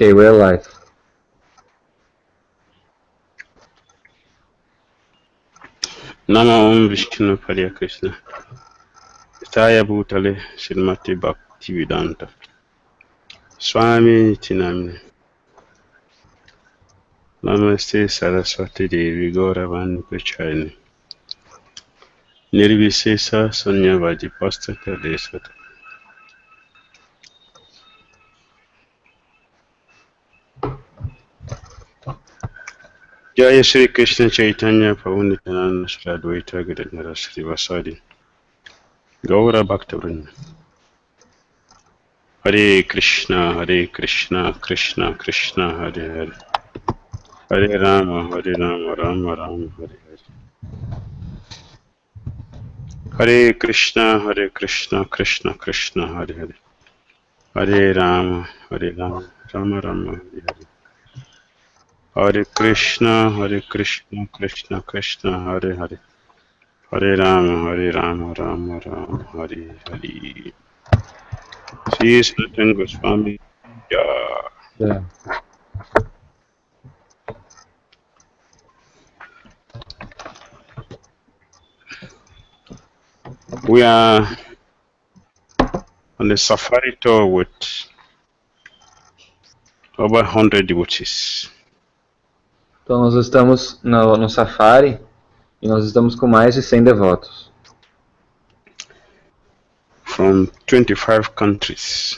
Okay, we're live. Nama Om Vishnu Hare Krishna. Taya Bhutale Srimati Bhakti Vedanta Swami Tinamni. Namaste Saraswati Devi Gauravani Prachayani. Nirvisesa Sunyavadi Pastaka Desvata. Jaya Shri Krishna Chaitanya Prabhu Nityananda Shri Advaita Gadadhara Shri Vasadi Gaura Bhaktavrinda. Hare Krishna Krishna Krishna Hare Hare Hare Rama Rama Rama Hare Hare. Hare Krishna Krishna Krishna Hare Hare Hare Rama Rama Rama Hare Hare. Hare Krishna Krishna Krishna Hare Hare Hare Rama Rama Rama Hare Hare. Sri Sanatana Goswami. Yeah. We are on the safari tour with over 100 devotees. Então nós estamos no safari e nós estamos com mais de 100 devotos. From 25 countries.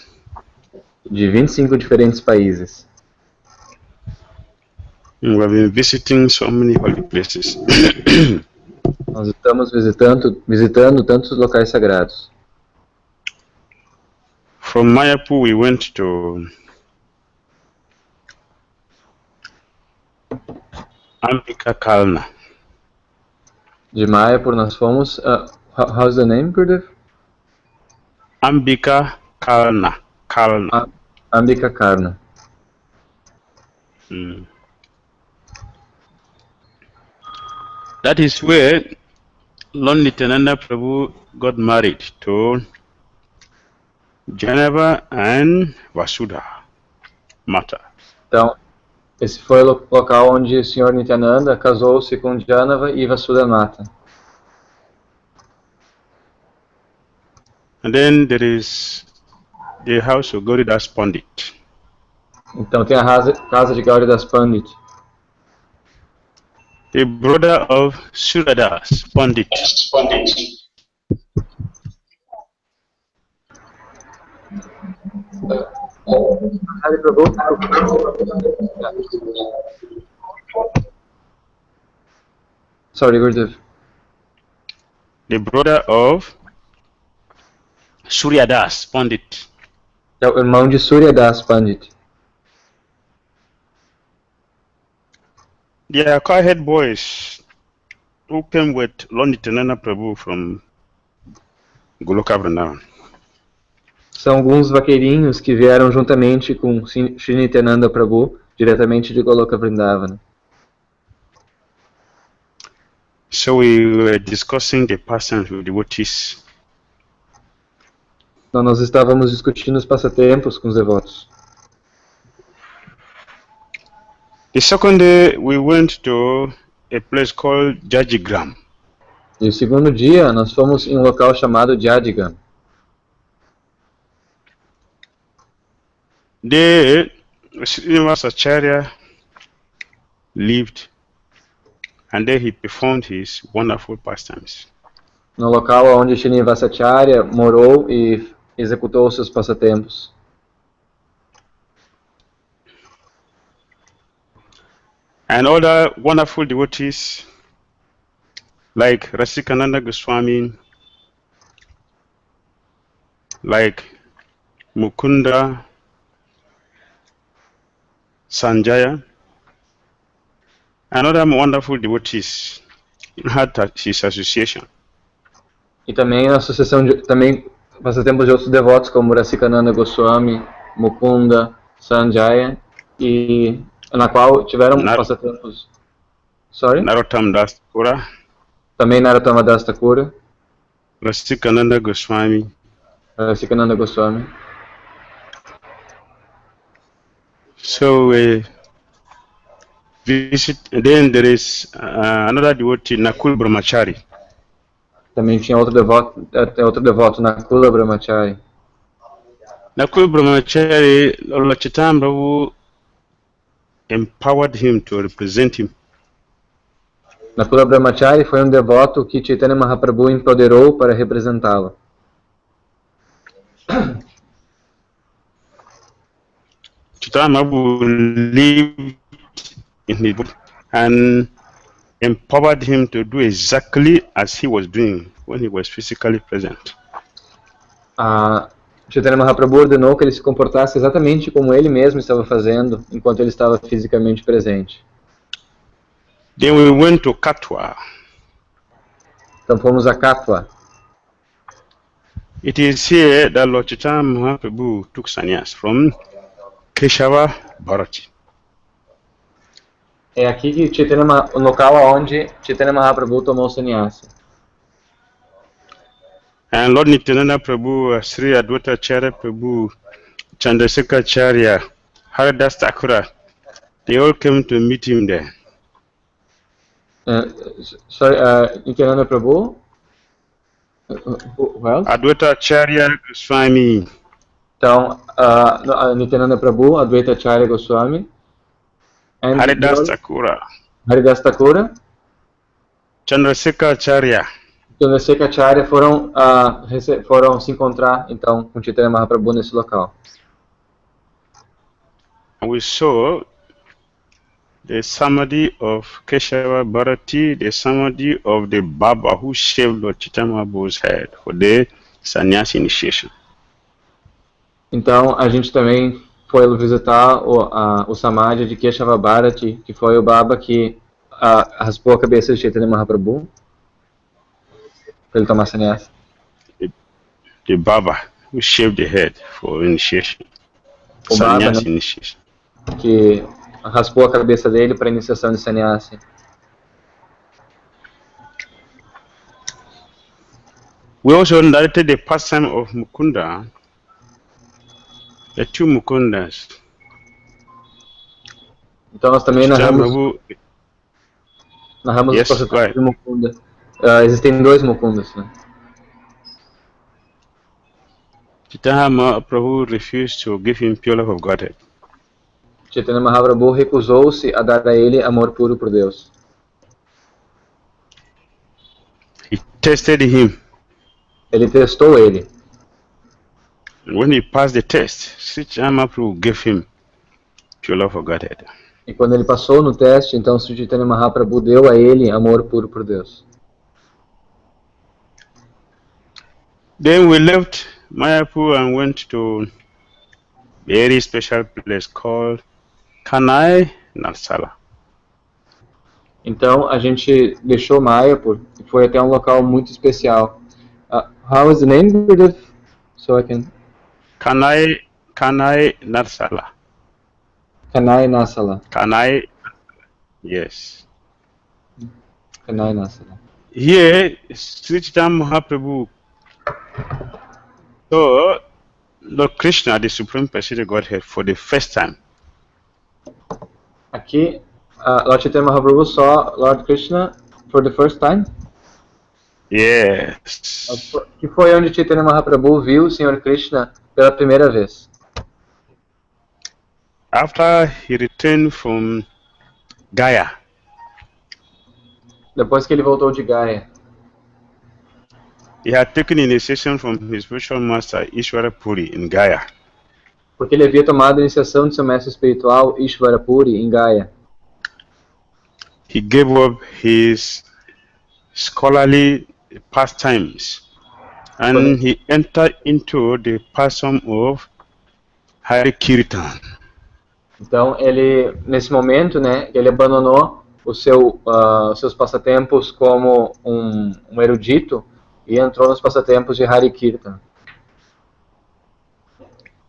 De 25 diferentes países. And we have been visiting so many holy places. Nós estamos visitando tantos locais sagrados. From Mayapur we went to Ambika Kalna. De Mayapur nós fomos... how's the name, Gurudev? Ambika Kalna. Ambika Kalna. That is where Lord Nityananda Prabhu got married to Janava and Vasudha Mata. Então, esse foi o local onde o Senhor Nityananda casou-se com Janava e Vasudha Mata. And then there is the house of Gauridas Pandit. Então tem a casa de Gauridas Pandit. The brother of Suradas Pandit. Sorry, Gurudev. The brother of Suryadas Pandit. É o irmão de Suryadas Pandit. They are co-head boys who came with Lord Nityananda Prabhu from Goloka Vrindavan. São alguns vaqueirinhos que vieram juntamente com Sri Nityananda Prabhu, diretamente de Goloka Vrindavana. So we were discussing the pastimes with devotees. Então nós estávamos discutindo os passatempos com os devotos. The second day we went to a place called Jajigram. E o segundo dia nós fomos em um local chamado Jajigram. There, Srinivasacharya lived, and there he performed his wonderful pastimes. No local onde Srinivasacharya morou e executou seus passatempos. And other wonderful devotees like Rasikananda Goswami, like Mukunda, Sanjaya, and other wonderful devotees had his association. E também a associação também passatempos de outros devotos como Rasikananda Goswami, Mukunda, Sanjaya, e na qual tiveram passatempos. Sorry? Narottam Das Thakura. Também Narottama Das Thakura. Rasikananda Goswami. Rasikananda Goswami. So visit. Then there is another devotee, Nakul Brahmachari. Também tinha outro devoto, Nakula Brahmachari. Nakul Brahmachari, Lord Chaitanya Prabhu empowered him to represent him. Nakula Brahmachari foi devoto que Chaitanya Mahaprabhu empoderou para representá-lo. Chaitanya Mahaprabhu lived in his book and empowered him to do exactly as he was doing when he was physically present. Chaitanya Mahaprabhu ordenou que ele se comportasse exatamente como ele mesmo estava fazendo enquanto ele estava fisicamente presente. Then we went to Katwa. Então fomos a Katwa. It is here that Lord Chaitanya Mahaprabhu took sannyas from Keshava Bharati. É aqui que o local onde Chaitanya Mahaprabhu tomou sannyasa. And Lord Nityananda Prabhu, Sri Advaita Acharya Prabhu, Chandrasekhar Acharya, Haridas Thakura, they all came to meet him there. Nityananda Prabhu? Who else? Advaita Acharya Swami. Então, Nityananda Prabhu, Advaita Acharya Goswami. And Haridas Thakura. Haridas Thakura. Chandrasekhar Acharya. Chandrasekhar Acharya foram se encontrar, então, com Chaitanya Mahaprabhu nesse local. We saw the samadhi of Keshava Bharati, the samadhi of the Baba who shaved Lord Chaitanya Mahaprabhu's head for the sannyas initiation. Então, a gente também foi visitar o samadhi de Keshava Bharati, que foi o Baba que raspou a cabeça de Chaitanya Mahaprabhu para ele tomar sannyasa. The Baba who shaved the head for initiation. O Baba, Sannyas initiation. Que raspou a cabeça dele para a iniciação de sannyasa. We also narrated the pastime of Mukunda, the two Mukundas. Então nós também narramos Yes, os passatempo de Mukunda. Existem dois Mukundas, né? Chaitanya Mahaprabhu refused to give him pure love of Godhead. Chaitanya Mahaprabhu recusou-se a dar a ele amor puro por Deus. He tested him. Ele testou ele. And when he passed the test, Chaitanya Mahaprabhu gave him pure love for Godhead. E quando ele passou no teste, então Chaitanya Mahaprabhu deu a ele amor puro por Deus. Then we left Mayapur and went to a very special place called Kanai Narsala. Então a gente deixou Mayapur e foi até local muito especial. How is the name, Gurudev? So I can... Kanai Narsala. Kanai Narsala. Kanai, yes. Kanai Narsala. Here, Sri Chaitanya Mahaprabhu saw Lord Krishna, the Supreme Personality of Godhead, for the first time. Aqui, Lord Chaitanya Mahaprabhu saw Lord Krishna for the first time. Yes. Que foi onde Chaitanya Mahaprabhu viu o Senhor Krishna pela primeira vez. After he returned from Gaya. Depois que ele voltou de Gaya. He had taken initiation from his spiritual master Ishvara Puri in Gaya. Porque ele havia tomado a iniciação de seu mestre espiritual Ishvara Puri em Gaya. He gave up his scholarly pastimes and he entered into the pastime of Hari Kirtan. Então ele, nesse momento, né, ele abandonou os seus passatempos como um erudito e entrou nos passatempos de Hari Kirtan.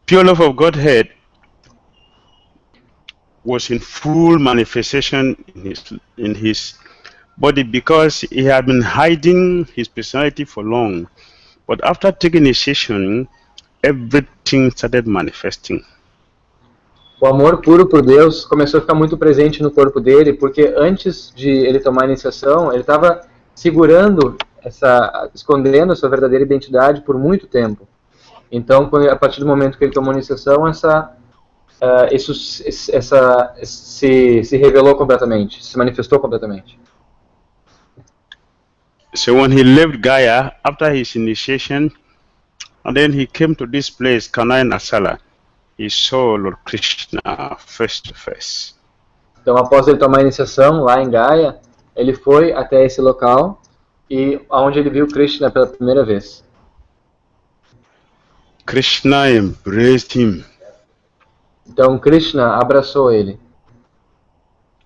Pure love of Godhead was in full manifestation in his body because he had been hiding his personality for long. But after taking initiation, everything started manifesting. O amor puro por Deus começou a ficar muito presente no corpo dele, porque antes de ele tomar a iniciação, ele estava segurando escondendo a sua verdadeira identidade por muito tempo. Então, a partir do momento que ele tomou a iniciação, se revelou completamente, se manifestou completamente. So when he left Gaya after his initiation, and then he came to this place, Kanai Nasala, he saw Lord Krishna face to face. Então, após ele tomar a iniciação lá em Gaya, ele foi até esse local e onde ele viu Krishna pela primeira vez. Krishna embraced him. Então, Krishna abraçou ele.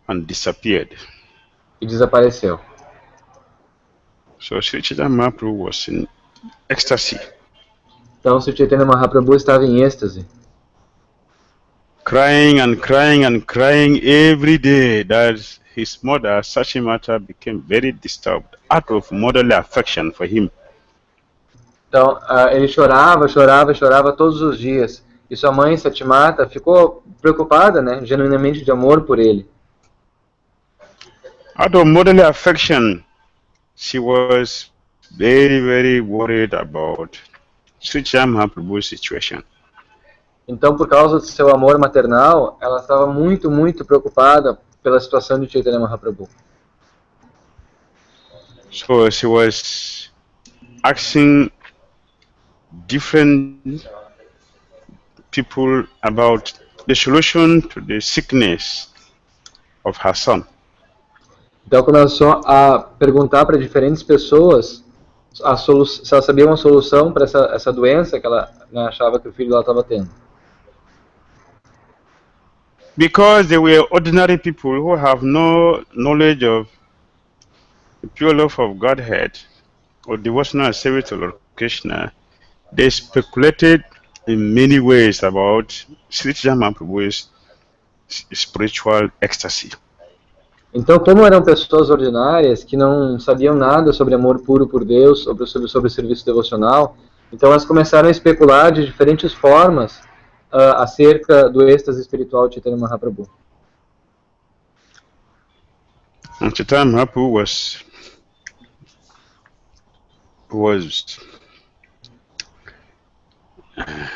And disappeared. E desapareceu. So Sri Chaitanya Mahaprabhu was in ecstasy. Então, Sri Chaitanya Mahaprabhu estava em êxtase. Crying and crying and crying every day that his mother, Sachimata, became very disturbed out of motherly affection for him. Então, ele chorava todos os dias. E sua mãe, Satimata, ficou preocupada, né, genuinamente de amor por ele. Out of motherly affection, she was very, very worried about Sri Chaitanya Mahaprabhu's situation. Então, por causa do seu amor maternal, ela estava muito, muito preocupada pela situação de Chaitanya Mahaprabhu. So she was asking different people about the solution to the sickness of her son. Então começou a perguntar para diferentes pessoas se ela sabia uma solução para essa doença que ela, né, achava que o filho dela estava tendo. Because they were ordinary people who have no knowledge of the pure love of Godhead or devotional service to Lord Krishna, they speculated in many ways about Sri Chaitanya Mahaprabhu's spiritual ecstasy. Então, como eram pessoas ordinárias que não sabiam nada sobre amor puro por Deus, sobre o serviço devocional, então elas começaram a especular de diferentes formas acerca do êxtase espiritual de Chaitanya Mahaprabhu. And Chaitanya Mahaprabhu was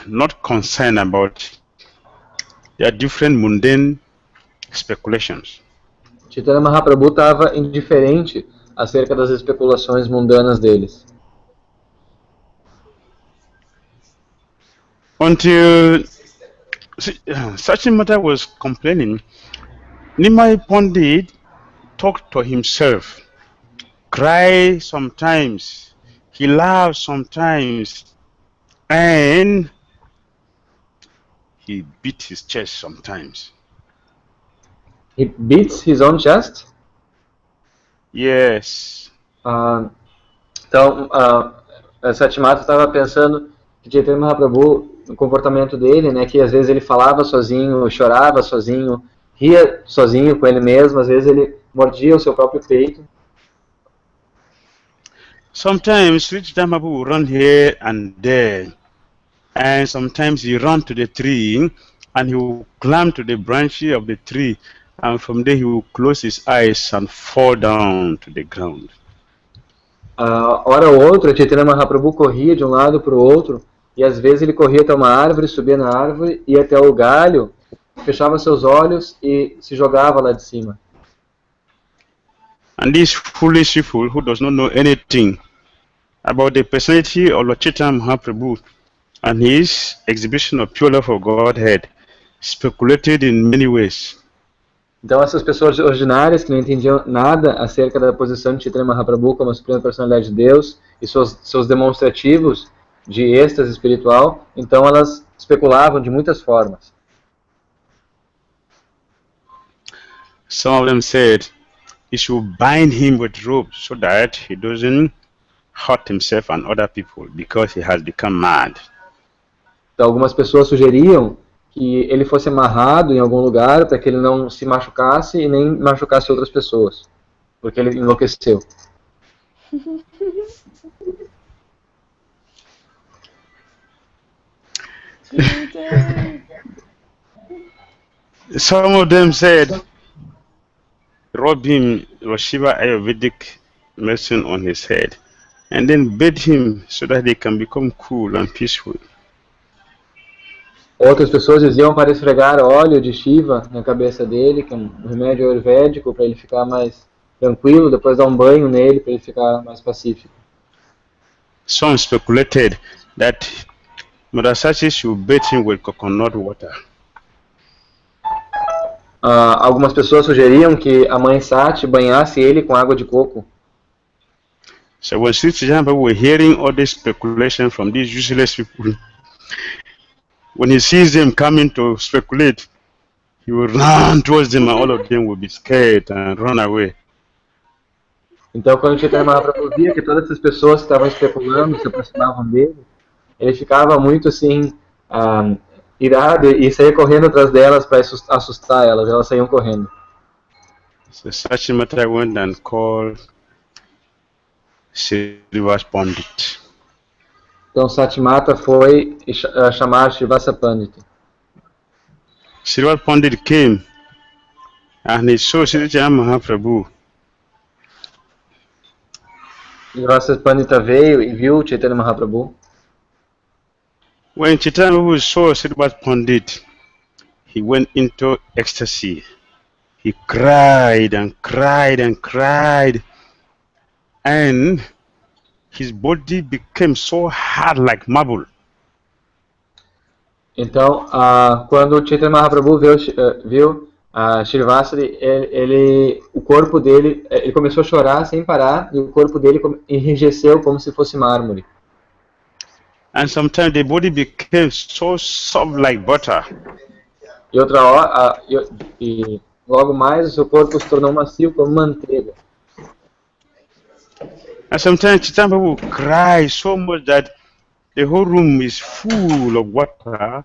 not concerned about their different mundane speculations. Chaitanya Mahaprabhu estava indiferente acerca das especulações mundanas deles. Until Sachimata was complaining, Nimai Pandit talked to himself, cried sometimes, he laughed sometimes, and he beat his chest sometimes. He beats his own chest? Yes. Então, Satimata estava pensando que Chaitanya Mahaprabhu, o comportamento dele, né, que às vezes ele falava sozinho, chorava sozinho, ria sozinho com ele mesmo, às vezes ele mordia o seu próprio peito. Sometimes Sri Chaitanya Mahaprabhu would run here and there, and sometimes he run to the tree and he would climb to the branch of the tree, and from there he would close his eyes and fall down to the ground. Hora ou outra, Chaitanya Mahaprabhu corria de um lado para o outro, e às vezes ele corria até uma árvore, subia na árvore, ia até o galho, fechava seus olhos e se jogava lá de cima. And these foolish people who does not know anything about the personality of Lord Chaitanya Mahaprabhu and his exhibition of pure love of Godhead speculated in many ways. Então essas pessoas ordinárias que não entendiam nada acerca da posição de Chaitanya Mahaprabhu como a suprema personalidade de Deus e seus demonstrativos de êxtase espiritual, então elas especulavam de muitas formas. Some of them said he should bind him with ropes so that he doesn't hurt himself and other people because he has become mad. Então algumas pessoas sugeriam que ele fosse amarrado em algum lugar para que ele não se machucasse e nem machucasse outras pessoas, porque ele enlouqueceu. Some of them said, rub him Shiva Ayurvedic medicine on his head, and then bathe him so that they can become cool and peaceful. Outras pessoas diziam para esfregar óleo de Shiva na cabeça dele, que é um remédio ayurvédico para ele ficar mais tranquilo, depois dar um banho nele para ele ficar mais pacífico. Some speculated that Murasasi should bathe him with coconut water. Algumas pessoas sugeriam que a mãe Sati banhasse ele com água de coco. So when Sri Chidamba were hearing all this speculation from these useless people, when he sees them coming to speculate, he will run towards them and all of them will be scared and run away. Então, quando Chaitanya Mahaprabhu via que todas essas pessoas que estavam especulando se aproximavam dele, ele ficava muito assim, irado e saía correndo atrás delas para assustar elas. Elas saíam correndo. So Sachimata went and called Srivas Pandit. Então Satimata foi chamar Srivasa Pandita. Srivas Pandit came and he saw Sri Chaitanya Mahaprabhu. Srivasa Pandita veio e viu Chaitanya Mahaprabhu. When Chaitanya Mahaprabhu saw Srivas Pandit, he went into ecstasy. He cried and cried and cried, and his body became so hard like marble. Então, quando Chaitanya Mahaprabhu viu Srivasa, o corpo dele, ele começou a chorar sem parar, e o corpo dele enrijeceu como se fosse mármore. And sometimes the body became so soft like butter. E outra hora, e logo mais o seu corpo se tornou macio como manteiga. And sometimes Chaitanya will cry so much that the whole room is full of water,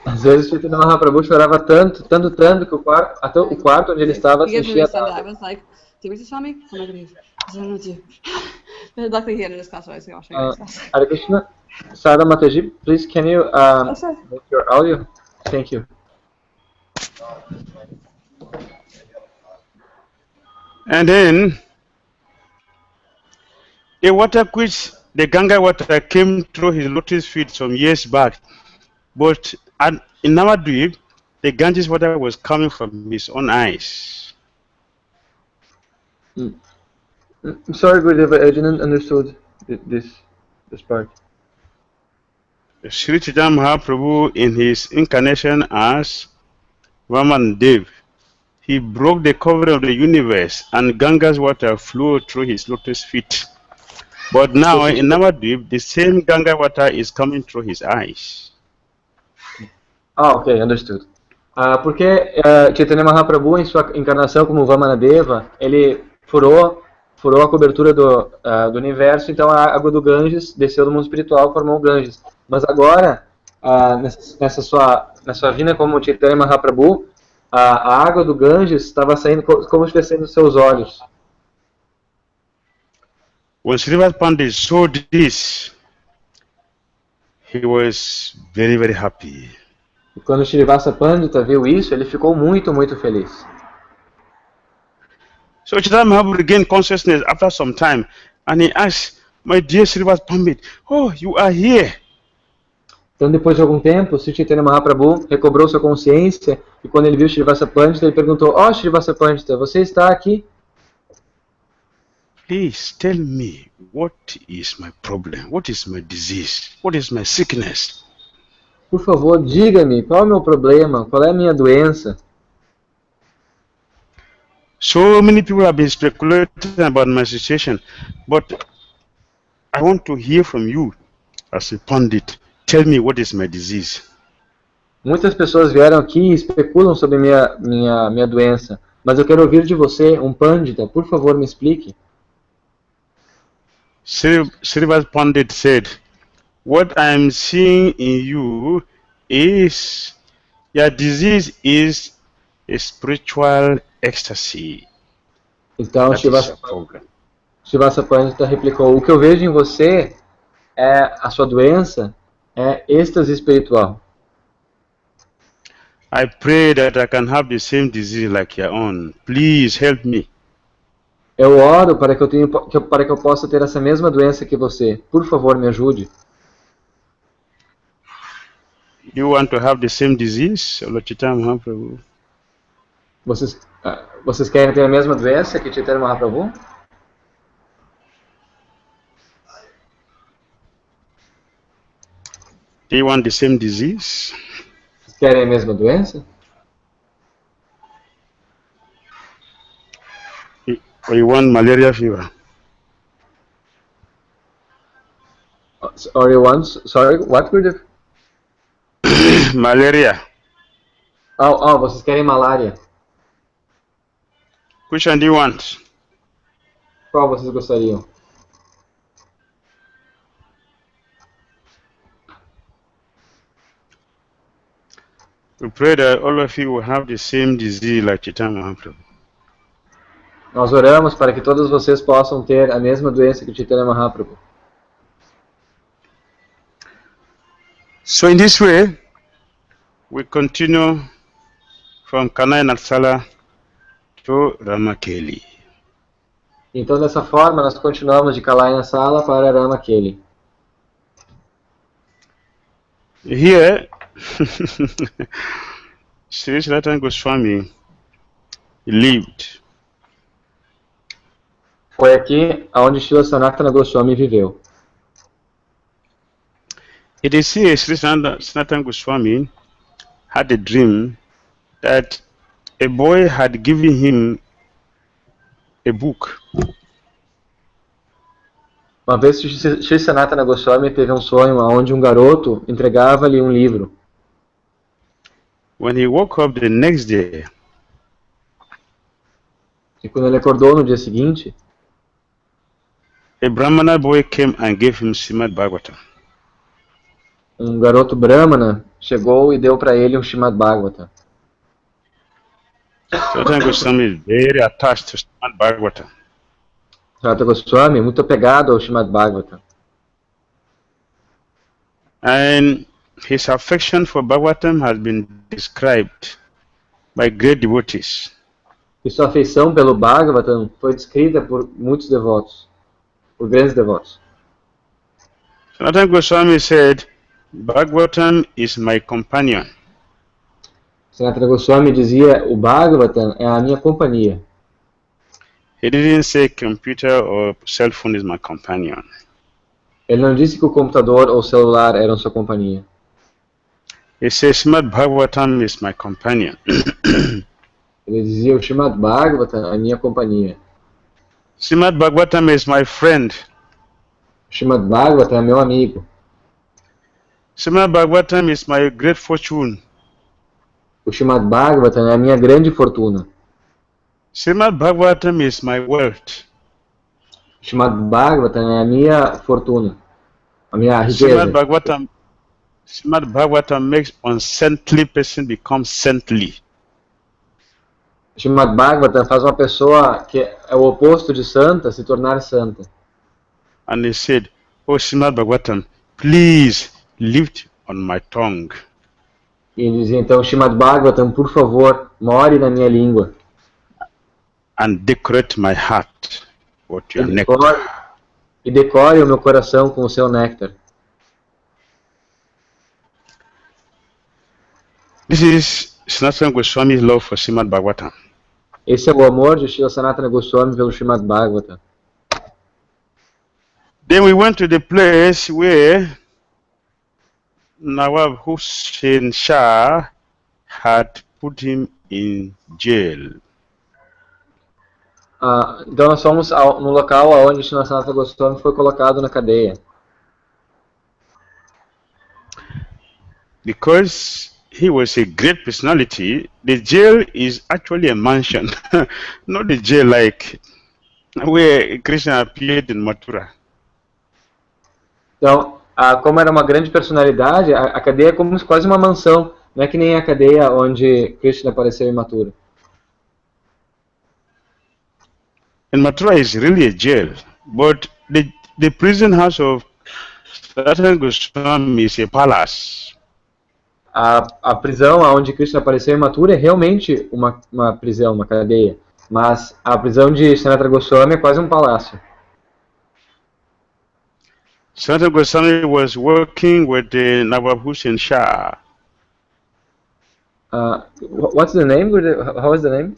Às vezes Chaitanya Mahaprabhu chorava tanto que até o quarto onde ele estava se enchia d'água. I was like, Dhira Swami, oh my goodness, I don't know what to do. Luckily he had a discuss, so I was going to discuss. Hare Krishna, Sarah Mataji, please can you make your audio? Thank you. And then the water which the Ganga water came through his lotus feet some years back, but in Navadvip, the Ganges water was coming from his own eyes. I'm sorry, Gurudev, I didn't understood this part. Sri Chaitanya Mahaprabhu, in his incarnation as Vaman Dev, he broke the cover of the universe and Ganga's water flowed through his lotus feet. But now in Navadvip, the same Ganga water is coming through his eyes. Ok, understood. Porque Chaitanya Mahaprabhu, em sua encarnação como Vamanadeva, ele furou a cobertura do universo, então a água do Ganges desceu do mundo espiritual e formou o Ganges. Mas agora, nessa sua vinda como Chaitanya Mahaprabhu, a água do Ganges estava saindo como se estivesse dos seus olhos. When Srivas Pandit saw this, he was very, very happy. E quando Srivasa Pandita viu isso, ele ficou muito, muito feliz. So Chaitanya Mahaprabhu regained consciousness after some time, and he asked, "My dear Srivas Pandit, oh, you are here." Então, depois de algum tempo, Sri Chaitanya Mahaprabhu recobrou sua consciência, e quando ele viu Srivasa Pandita, ele perguntou: Srivasa Pandita, você está aqui? Please tell me, what is my problem? What is my disease? What is my sickness? Por favor, diga-me, qual é o meu problema? Qual é a minha doença? So many people have been speculating about my situation, but I want to hear from you as a Pandit. Tell me what is my disease. Muitas pessoas vieram aqui e especulam sobre minha doença, mas eu quero ouvir de você, um Pandita. Por favor, me explique. Srivas Pandit said, what I am seeing in you is, your disease is a spiritual ecstasy. Então, Srivasa Pandita replicou, o que eu vejo em você, a sua doença, é êxtase espiritual. I pray that I can have the same disease like your own. Please help me. Eu oro para que eu possa ter essa mesma doença que você. Por favor, me ajude. You want to have the same disease? Lord Chaitanya Mahaprabhu. Vocês querem ter a mesma doença que Chaitanya Mahaprabhu? Do you want the same disease? Vocês querem a mesma doença? Or you want malaria fever? Or you want, sorry, what were the... Malaria. Vocês querem malária. Which one do you want? Qual vocês gostariam? We pray that all of you will have the same disease like Chaitanya Mahaprabhu. Nós oramos para que todos vocês possam ter a mesma doença que Chaitanya Mahaprabhu. So in this way, we continue from Kanai Natsala to Ramakeli. Então, dessa forma, nós continuamos de Kalai na sala para Ramakeli. Here, Sri Sanatana Goswami lived. Foi aqui onde Srila Sanatana Goswami viveu. It is here Sri Sanatana Goswami had a dream that a boy had given him a book. Uma vez Sri Sanatana Goswami teve um sonho onde um garoto entregava-lhe um livro. When he woke up the next day, e quando ele acordou no dia seguinte, a Brahmana boy came and gave him Srimad Bhagavatam. Um garoto Brahmana chegou e deu para ele um Srimad Bhagavatam. Sanatana Goswami is very attached to Srimad Bhagavatam. Sanatana Goswami é muito apegado ao Srimad Bhagavatam. And his affection for Bhagavatam has been described by great devotees. E sua afeição pelo Bhagavatam foi descrita por muitos devotos, por grandes devotos. Sanatana Goswami said, Bhagavatam is my companion. Sanatana Goswami dizia, o Bhagavatam é a minha companhia. He didn't say computer or cell phone is my companion. Ele não disse que o computador ou o celular eram sua companhia. He says, Srimad Bhagavatam is my companion. Ele dizia, o Srimad Bhagavatam é a minha companhia. Srimad Bhagavatam is my friend. O Srimad Bhagavatam é meu amigo. Srimad Bhagavatam is my great fortune. O Srimad Bhagavatam é a minha grande fortuna. Srimad Bhagavatam is my wealth. O Srimad Bhagavatam é a minha fortuna, a minha riqueza. Srimad Bhagavatam makes unsaintly person become saintly. O Srimad Bhagavatam faz uma pessoa que é o oposto de santa se tornar santa. And he said, oh Srimad Bhagavatam, please lift on my tongue. E ele dizia, então, Srimad Bhagavatam, por favor, more na minha língua. And decorate my heart with your nectar. E decore o meu coração com o seu néctar. This is Sanatana Goswami's love for Srimad Bhagavatam. Esse é o amor de Srila Sanatana Goswami pelo Srimad Bhagavatam. Then we went to the place where Nawab Hussain Shah had put him in jail. Então nós fomos no local onde Srila Sanatana Goswami foi colocado na cadeia. Because he was a great personality, the jail is actually a mansion, not the jail like where Krishna appeared in Mathura. Então, como era uma grande personalidade, a cadeia é como quase uma mansão, não é que nem a cadeia onde Krishna apareceu em Mathura. And Mathura is really a jail, but the prison house of Sanatana Goswami is a palace. a prisão onde Krishna apareceu em Mathura é realmente uma prisão, uma cadeia. Mas a prisão de Sanatana Goswami é quase um palácio. Sanatana Goswami was working with the Nawab Hussain Shah. What's the name? How is the name?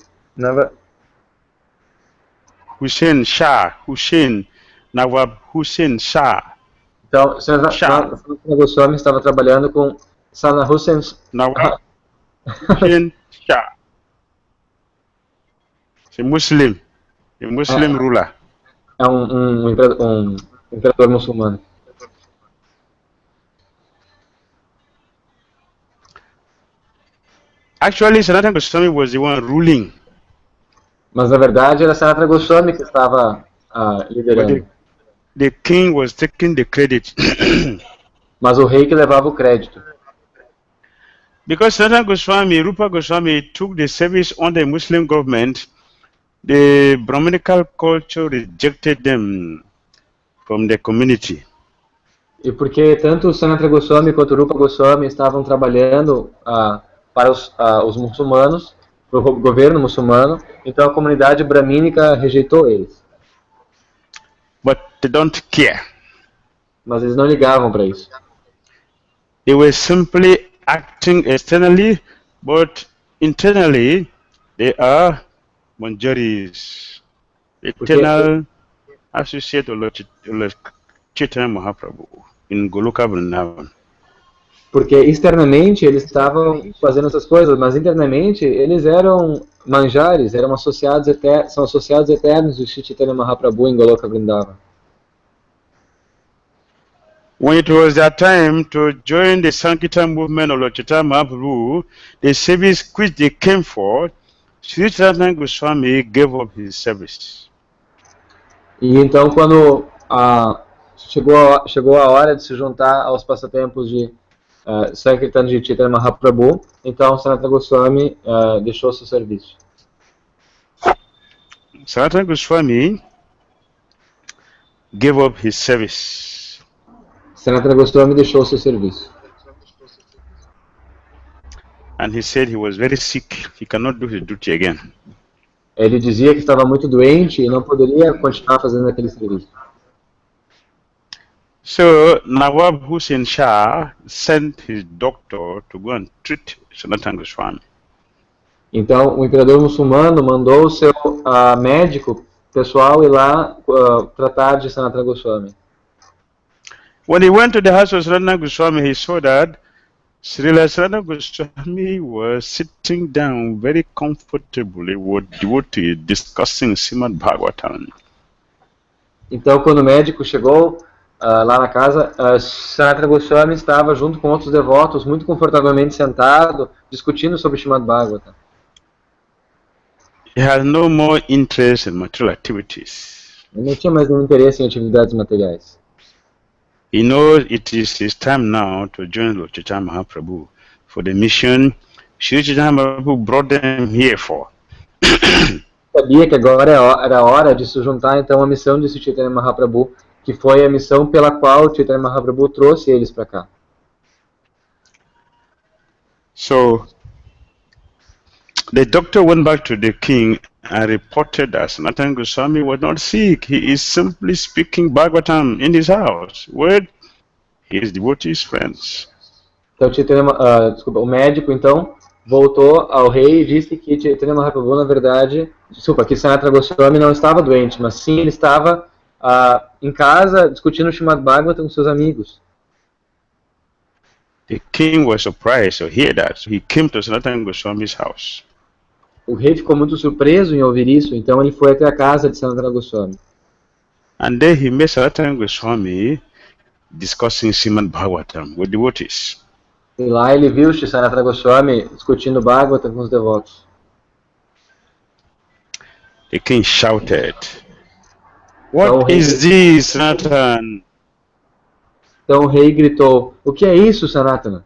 Hussain Shah. Hussain. Nawab Hussain Shah. Então, Sanatana Goswami estava trabalhando com Sanatana Hussain Nawab Hussain Shah. A Muslim ruler. É um imperador muçulmano. Actually, Sanatana Goswami was the one ruling. Mas na verdade era Sanatana Goswami que estava liderando. The king was taking the credit. Mas o rei que levava o crédito. Because Sanatana Goswami, Rupa Goswami took the service under the Muslim government, the Brahminical culture rejected them from the community. E porque tanto Sanatana Goswami quanto Rupa Goswami estavam trabalhando para os muçulmanos, para o governo muçulmano, então a comunidade bramínica rejeitou eles. But they don't care. Mas eles não ligavam para isso. They were simply acting externally, but internally they are Manjaris, eternal associate of Lord Chaitanya Mahaprabhu in Goloka Vrindavan. Porque externamente eles estavam fazendo essas coisas, mas internamente eles eram manjares, são associados eternos do Chaitanya Mahaprabhu em Goloka Vrindavan. When it was their time to join the Sankirtan movement of Lord Chaitanya Mahaprabhu, the service which they came for, Sri Sanatana Goswami gave up his service. E então quando chegou a hora de se juntar aos passatempos de Sankirtan de Chaitanya Mahaprabhu, então Sanatana Goswami deixou seu serviço. Sanatana Goswami gave up his service. Sanatana Goswami deixou seu serviço. And he said he was very sick. He cannot do his duty again. Ele dizia que estava muito doente e não poderia continuar fazendo aquele serviço. So Nawab Hussain Shah sent his doctor to go and treat Sanatana Goswami. Então o imperador muçulmano mandou o seu médico pessoal ir lá tratar de Sanatana Goswami. When he went to the house of Sanatana Goswami, he saw that Srila Sanatana Goswami was sitting down very comfortably with devotees discussing Srimad Bhagavatam. Então, quando o médico chegou lá na casa, Sanatana Goswami estava junto com outros devotos, muito confortavelmente sentado, discutindo sobre Srimad Bhagavatam. He has no more interest in material activities. Ele não tinha mais nenhum interesse em atividades materiais. He knows it is his time now to join Lord Chaitanya Mahaprabhu for the mission Sri Chaitanya Mahaprabhu brought them here for. Sabia que agora era a hora de se juntar então à missão de Sri Chaitanya Mahaprabhu, que foi a missão pela qual Chaitanya Mahaprabhu trouxe eles para cá. So the doctor went back to the king and reported that Sanatana Goswami was not sick. He is simply speaking Bhagavatam in his house with his devotees friends. Então o médico então voltou ao rei e disse que Chaitanya Mahaprabhu, na verdade, que Sanatana Goswami não estava doente, mas sim ele estava em casa discutindo o Srimad Bhagavatam com seus amigos. The king was surprised to hear that, so he came to Sanatana Goswami's house. O rei ficou muito surpreso em ouvir isso, então ele foi até a casa de Sanatana Goswami. And there he met Sanatana Goswami discussing Srimad Bhagavatam with devotees. E lá ele viu Sanatana Goswami discutindo Bhagavatam com os devotos. The king shouted, "What is this, Sanatana?" Então o rei gritou, "O que é isso, Sanatana?"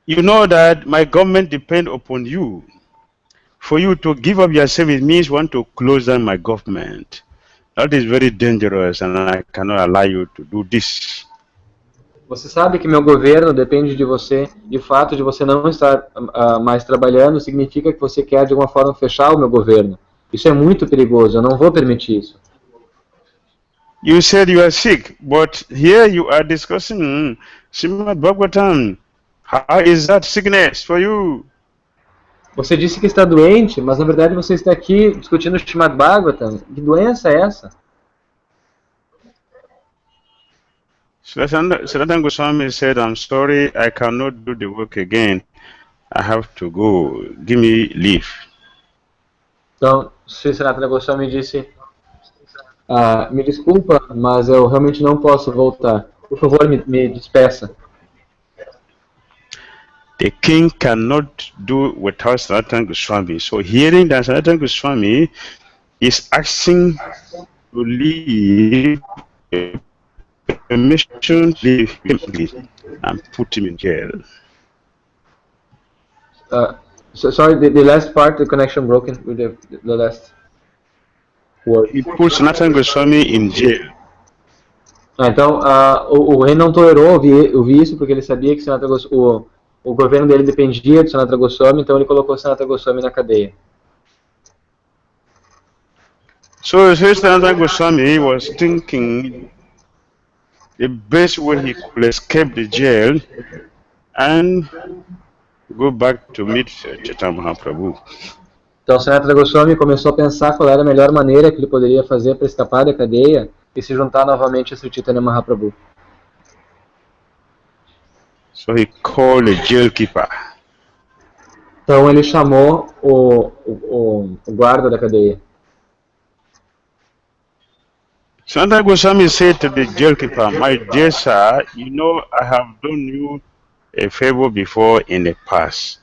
You know that my government depends upon you. For you to give up your service means want to close down my government. That is very dangerous and I cannot allow you to do this. Você sabe que meu governo depende de você, e o fato de você não estar mais trabalhando significa que você quer de alguma forma fechar o meu governo. Isso é muito perigoso, eu não vou permitir isso. You said you are sick, but here you are discussing Srimad Bhagavatam. How is that sickness for you? Você disse que está doente, mas na verdade você está aqui discutindo o Srimad Bhagavatam. Que doença é essa? Sanatana Goswami said, I'm sorry, I cannot do the work again. I have to go. Give me leave. Então, Sri Sanatana Goswami disse, me desculpa, mas eu realmente não posso voltar. Por favor, me despeça. The king cannot do without Sanatana Goswami. So hearing that Sanatana Goswami is asking to leave, permission to leave him and put him in jail. Sorry, the last part, the connection broken with the last word. He put Sanatana Goswami in jail. Então, o rei não tolerou ouvir isso porque ele sabia que o governo dele dependia de Sanatana Goswami, então ele colocou Sanatana Goswami na cadeia. So Sanatana Goswami was thinking the best way he could escape the jail and go back to meet Chaitanya Mahaprabhu. Então Sanatana Goswami começou a pensar qual era a melhor maneira que ele poderia fazer para escapar da cadeia e se juntar novamente a Sri Chaitanya Mahaprabhu. So he called the jailkeeper. Então ele chamou o guarda da cadeia. Sanatana Goswami said to the jailkeeper, my dear sir, you know I have done you a favor before in the past.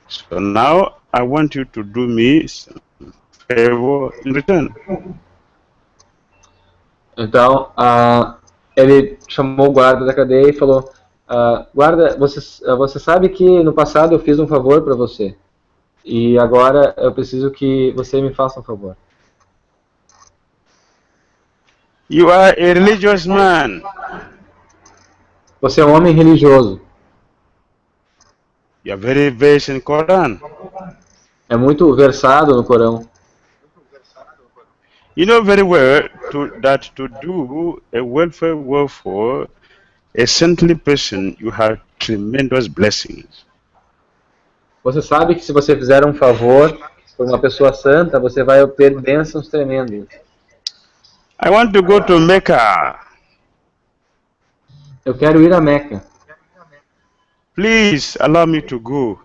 So now I want you to do me some favor in return. Então ele chamou o guarda da cadeia e falou, guarda, você sabe que no passado eu fiz um favor para você e agora eu preciso que você me faça um favor. You are a religious man. Você é um homem religioso. You are very versed in Quran. É muito versado no Corão. You know very well that to do a welfare work for a saintly person, you have tremendous blessings. Você sabe que se você fizer um favor por uma pessoa santa, você vai obter bênçãos tremendas. I want to go to Mecca. Eu quero ir a Meca. Please allow me to go.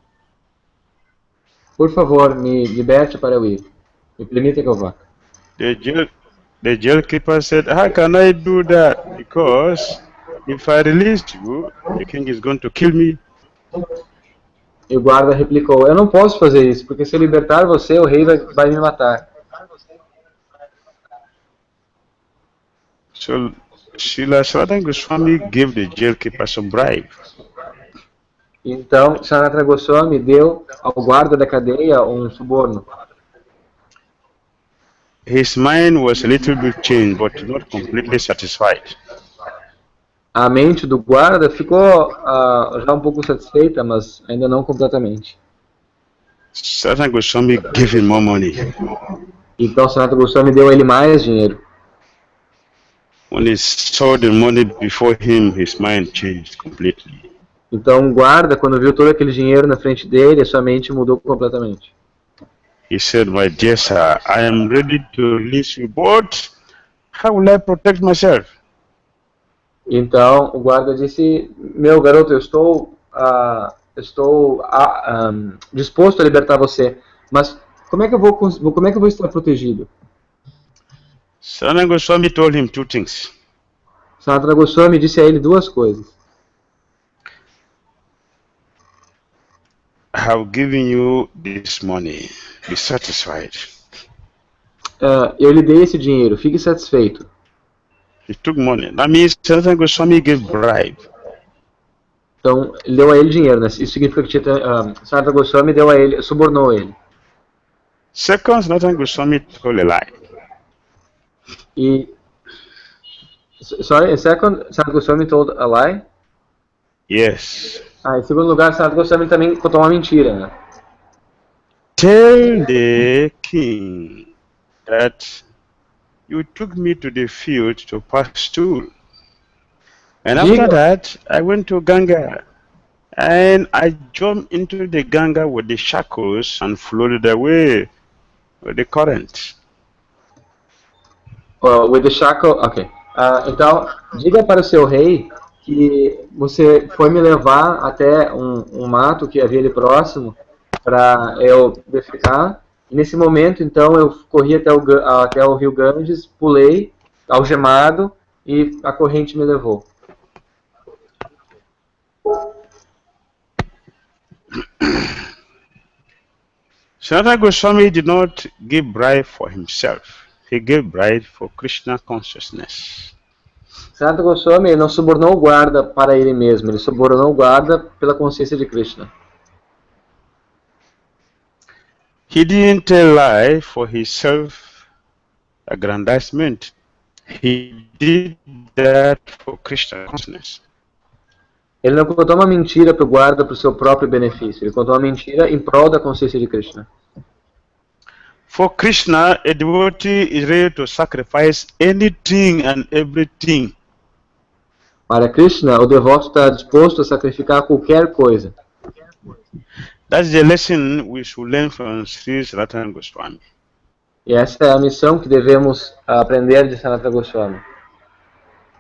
Por favor, me liberte para eu ir. Me permita que eu vá. The jailkeeper said, how can I do that? Because if I release you, the king is going to kill me. E o guarda replicou, eu não posso fazer isso, porque se eu libertar você, o rei vai me matar. So Srila Sanatana Goswami gave the jailkeeper some bribe. Então, Sanatana Goswami deu ao guarda da cadeia um suborno. His mind was a little bit changed, but not completely satisfied. A mente do guarda ficou já um pouco satisfeita, mas ainda não completamente. Sanatana Goswami gave him more money. Então, Sanatana Goswami deu a ele mais dinheiro. When he saw the money before him, his mind changed completely. Então, o guarda, quando viu todo aquele dinheiro na frente dele, a sua mente mudou completamente. He said, my dear sir, I am ready to release you, but how will I protect myself? Então, o guarda disse, meu garoto, eu estou disposto a libertar você, mas como é que eu vou estar protegido? Sanatana Goswami told him two things. Sanatana Goswami disse a ele duas coisas. I have given you this money. Be satisfied. Eu lhe dei esse dinheiro, fique satisfeito. He took money. That means Sanatana Goswami gave bribe. Então, ele deu a ele dinheiro, né? Isso significa que Sanatana Goswami deu a ele, subornou ele. Second, Sanatana Goswami told a lie. Sorry, second, Sanat Goswami told a lie? Yes. Em segundo lugar, Sanat Goswami também contou uma mentira, né? Tell the king that you took me to the field to pasture. And after that, I went to Ganga. And I jumped into the Ganga with the shackles and floated away with the current. With the shackle, ok. Então, diga para o seu rei que você foi me levar até um mato que havia ali próximo para eu defecar. E nesse momento, então, eu corri até o rio Ganges, pulei, algemado, e a corrente me levou. Sanatana Goswami did not give bribe for himself. He gave bribe for Krishna consciousness. Sanatana Goswami não subornou o guarda para ele mesmo, ele subornou o guarda pela consciência de Krishna. He didn't tell lie for his self-aggrandizement. He did that for Krishna consciousness. Ele não contou uma mentira para o guarda para o seu próprio benefício. Ele contou uma mentira em prol da consciência de Krishna. For Krishna, a devotee is ready to sacrifice anything and everything. Para Krishna, o devoto está disposto a sacrificar qualquer coisa. That's the lesson we should learn from Sri Sanatana Goswami. E essa é a missão que devemos aprender de Sanatana Goswami.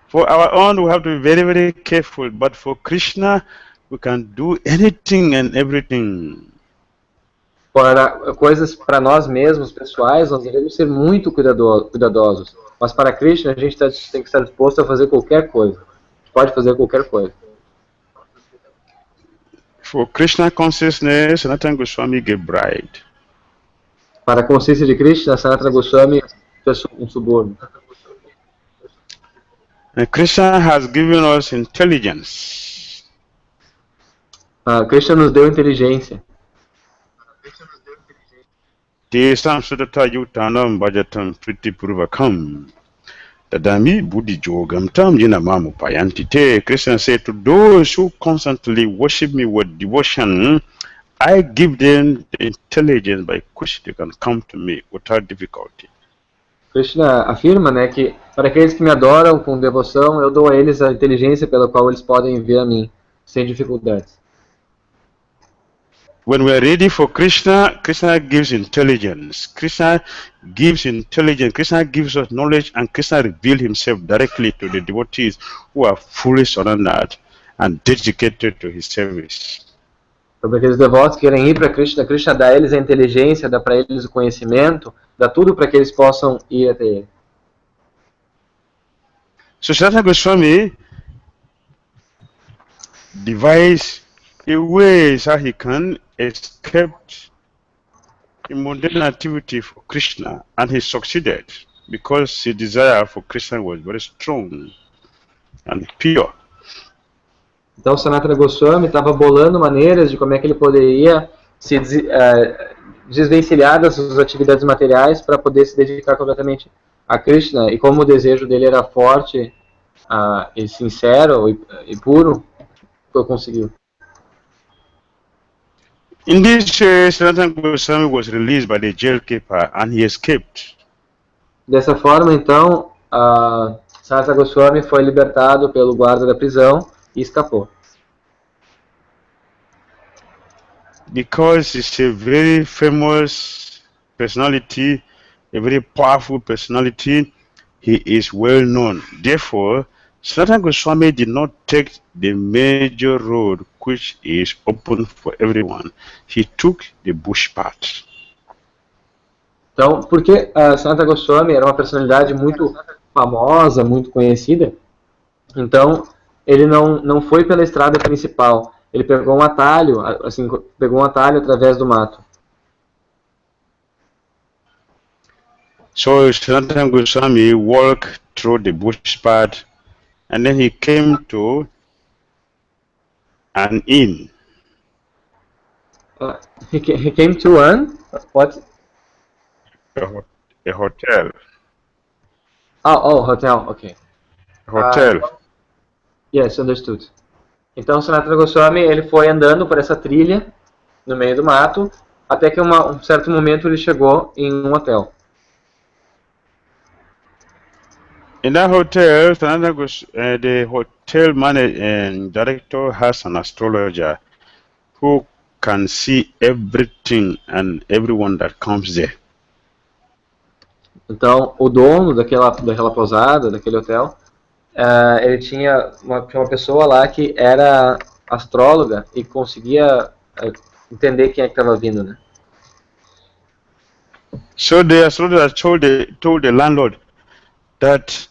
For our own, we have to be very, very careful. But for Krishna, we can do anything and everything. Para coisas para nós mesmos, pessoais, nós devemos ser muito cuidadosos. Mas para Krishna, a gente tem que estar disposto a fazer qualquer coisa. A gente pode fazer qualquer coisa. For Krishna consciousness, Sanatana Goswami gave bride. Para a consciência de Krishna, Sanatana Goswami fez suborno. And Krishna has given us intelligence. Krishna nos deu inteligência. Tesam sudata yutanam bhajatam priti purvakam. Tadami buddhi jogam tam jinamamu payantite. Krishna said, to those who constantly worship me with devotion, I give them the intelligence by which they can come to me without difficulty. Krishna afirma, né, que para aqueles que me adoram com devoção, eu dou a eles a inteligência pela qual eles podem vir a mim, sem dificuldades. When we are ready for Krishna, Krishna gives intelligence. Krishna gives intelligence. Krishna gives us knowledge, and Krishna reveals himself directly to the devotees who are fully surrendered and dedicated to his service. Sobre aqueles devotos que querem ir para Krishna, Krishna dá a eles a inteligência, dá para eles o conhecimento, dá tudo para que eles possam ir até ele. So Sanatana Goswami devised a way how he can escape the mundane activity for Krishna, and he succeeded because his desire for Krishna was very strong and pure. Então Sanatana Goswami estava bolando maneiras de como é que ele poderia se desvencilhar das suas atividades materiais para poder se dedicar completamente a Krishna. E como o desejo dele era forte e sincero e puro, ele conseguiu. In this way, Sanatana Goswami was released by the jailkeeper and he escaped. Dessa forma, então, Sanatana Goswami foi libertado pelo guarda da prisão e escapou. Because he's a very famous personality, a very powerful personality, he is well known. Therefore, Sanatana Goswami did not take the major road which is open for everyone. He took the bush path. Então, porque Sanatana Goswami era uma personalidade muito famosa, muito conhecida, então ele não foi pela estrada principal. Ele pegou um atalho, através do mato. So Sanatana Goswami walked through the bush path, and then he came to an inn. He came to what? A hotel. Oh, hotel, ok. Hotel. Yes, understood. Então, Sanatana Goswami, ele foi andando por essa trilha, no meio do mato, até que um certo momento ele chegou em um hotel. In that hotel, the hotel manager and director has an astrologer who can see everything and everyone that comes there. Então, o dono daquela pousada, daquele hotel, ele tinha uma pessoa lá que era astróloga e conseguia entender quem é que estava vindo, né? So the astrologer told the landlord that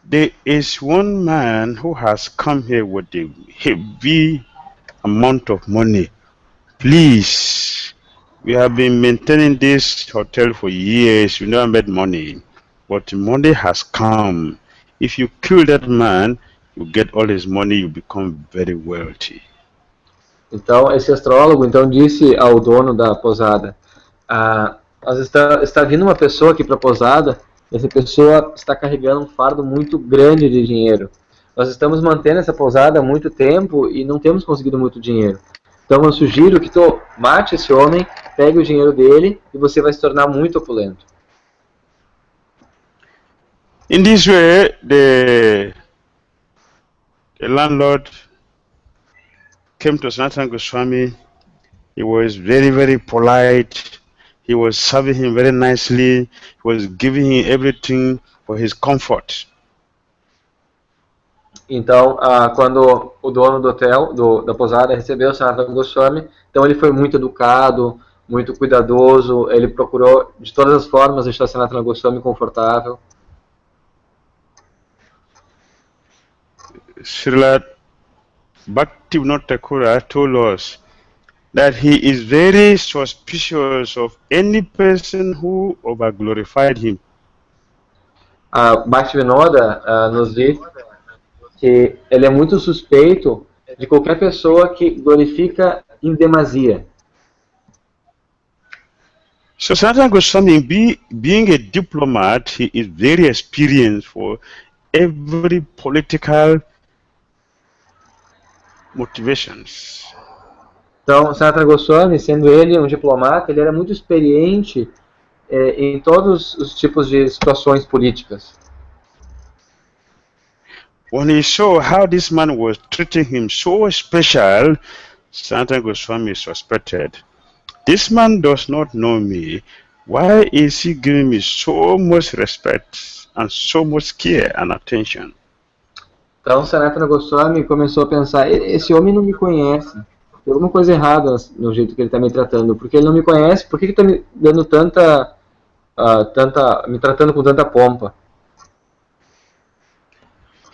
there is one man who has come here with a heavy amount of money. Please, we have been maintaining this hotel for years. We never made money, but money has come. If you kill that man, you get all his money. You become very wealthy. Então, esse astrólogo disse ao dono da pousada: está vindo uma pessoa aqui para a pousada. Essa pessoa está carregando um fardo muito grande de dinheiro. Nós estamos mantendo essa pousada há muito tempo e não temos conseguido muito dinheiro. Então eu sugiro que tu mate esse homem, pegue o dinheiro dele e você vai se tornar muito opulento. In this way, the landlord came to Sanatana Goswami. He was very, very polite. He was serving him very nicely. He was giving him everything for his comfort. Então, quando o dono do hotel, da pousada, recebeu o Sanatana Goswami, então ele foi muito educado, muito cuidadoso, ele procurou de todas as formas deixar o Sanatana Goswami confortável. Srila Bhakti Dhira Damodara told us that he is very suspicious of any person who over-glorified him. Bhakti Dhira nos diz que ele é muito suspeito de qualquer pessoa que glorifica em demasia. So Sanatana Goswami, being a diplomat, he is very experienced for every political motivations. Então, Sanatana Goswami, sendo ele um diplomata, ele era muito experiente em todos os tipos de situações políticas. When he saw how this man was treating him so special, Sanatana Goswami suspected, this man does not know me. Why is he giving me so much respect and so much care and attention? Então, Sanatana Goswami começou a pensar, esse homem não me conhece. Tem alguma coisa errada no jeito que ele está me tratando. Porque ele não me conhece, por que ele está me dando me tratando com tanta pompa?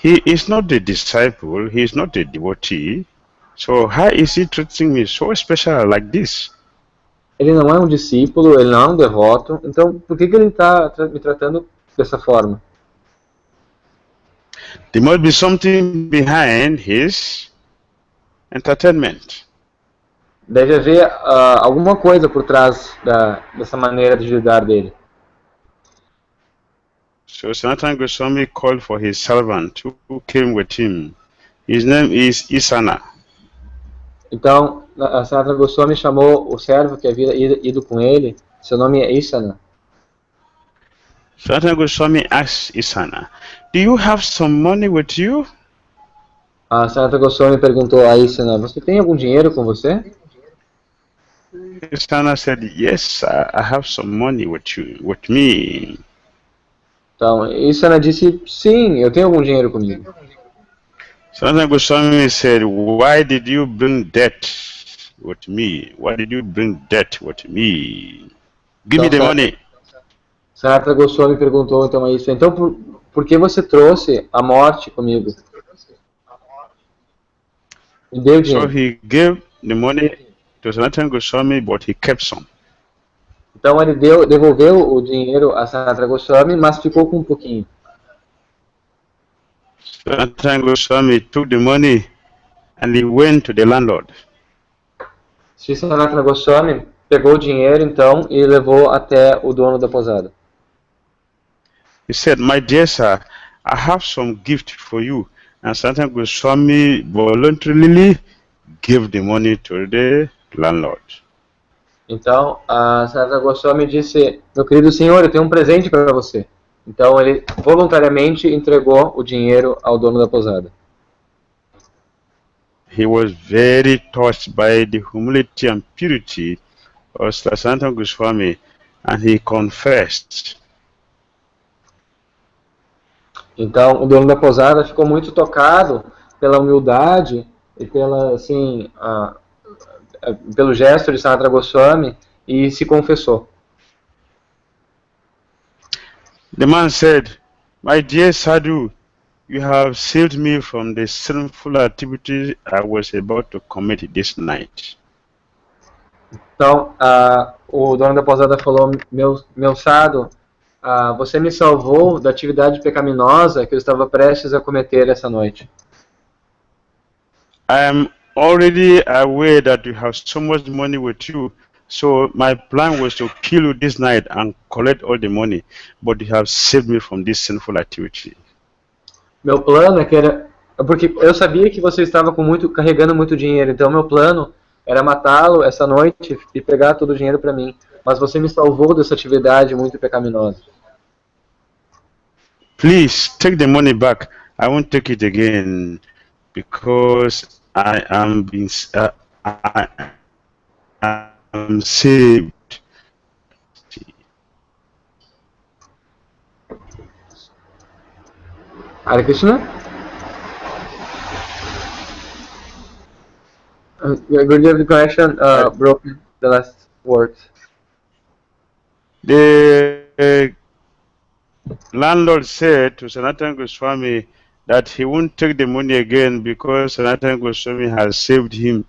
He is not the disciple, he is not the devotee. So how is he treating me so special like this? Ele não é um discípulo, ele não é um devoto. Então, por que ele está me tratando dessa forma? There must be something behind his entertainment. Deve haver alguma coisa por trás dessa maneira de lidar dele. So Sanatana Goswami called for his servant who came with him. His name is Isana. Então, a Sanatana Goswami chamou o servo que havia ido com ele. Seu nome é Isana. Sanatana Goswami asked Isana, do you have some money with you? A Sanatana Goswami perguntou a Isana, você tem algum dinheiro com você? Isana said, yes, I have some money with me. Então, Isana disse, sim, eu tenho algum dinheiro comigo. Sanatana Goswami said, why did you bring debt with me? Why did you bring debt with me? Give me the money. Sanatana Goswami perguntou então a isso, então por que você trouxe a morte comigo? Me deu dinheiro. So he gave the money to Sanatana Goswami, but he kept some. Então ele devolveu o dinheiro a Sanatana Goswami, mas ficou com um pouquinho. Sanatana Goswami took the money and he went to the landlord. Sanatana Goswami pegou o dinheiro então e levou até o dono da pousada. He said, "My dear sir, I have some gift for you." And Sanatana Goswami voluntarily gave the money to the landlord. Então, a Sanatana Goswami disse: meu querido senhor, eu tenho um presente para você. Então, ele voluntariamente entregou o dinheiro ao dono da posada. He was very touched by the humility and purity of Sanatana Goswami, and he confessed. Então, o dono da posada ficou muito tocado pela humildade e pela, assim, pelo gesto de Sanatana Goswami e se confessou. The man said, "My dear Sadhu, you have saved me from the sinful activities I was about to commit this night." Então, o dono da posada falou: meu sadhu, você me salvou da atividade pecaminosa que eu estava prestes a cometer essa noite. I am already aware that you have so much money with you, so my plan was to kill you this night and collect all the money, but you have saved me from this sinful activity. Meu plano porque eu sabia que você estava carregando muito dinheiro, então meu plano era matá-lo essa noite e pegar todo o dinheiro para mim. Mas você me salvou dessa atividade muito pecaminosa. Please take the money back. I won't take it again because I am saved. Hare Krishna? Good connection broke the last words. The landlord said to Sanatana Goswami that he won't take the money again because Sanatana Goswami has saved him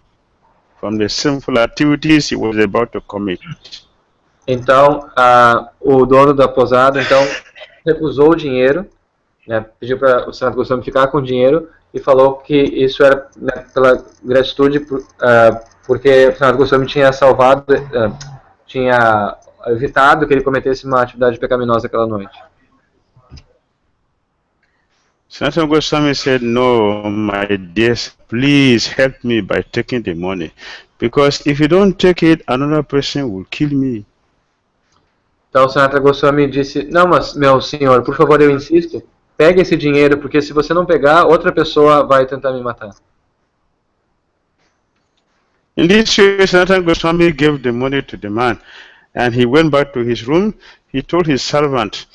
from the sinful activities he was about to commit. Então, o dono da posada recusou o dinheiro, né, pediu para o Sanatana Goswami ficar com o dinheiro e falou que isso era, né, pela gratitude, porque o Sanatana Goswami tinha salvado, tinha evitado que ele cometesse uma atividade pecaminosa aquela noite. Sanatana Goswami said, "No, my dear, please help me by taking the money, because if you don't take it, another person will kill me." Então o Sanatana Goswami disse: não, mas meu senhor, por favor, eu insisto, pegue esse dinheiro, porque se você não pegar, outra pessoa vai tentar me matar. In this way, Sanatana Goswami gave the money to the man, and he went back to his room. He told his servant,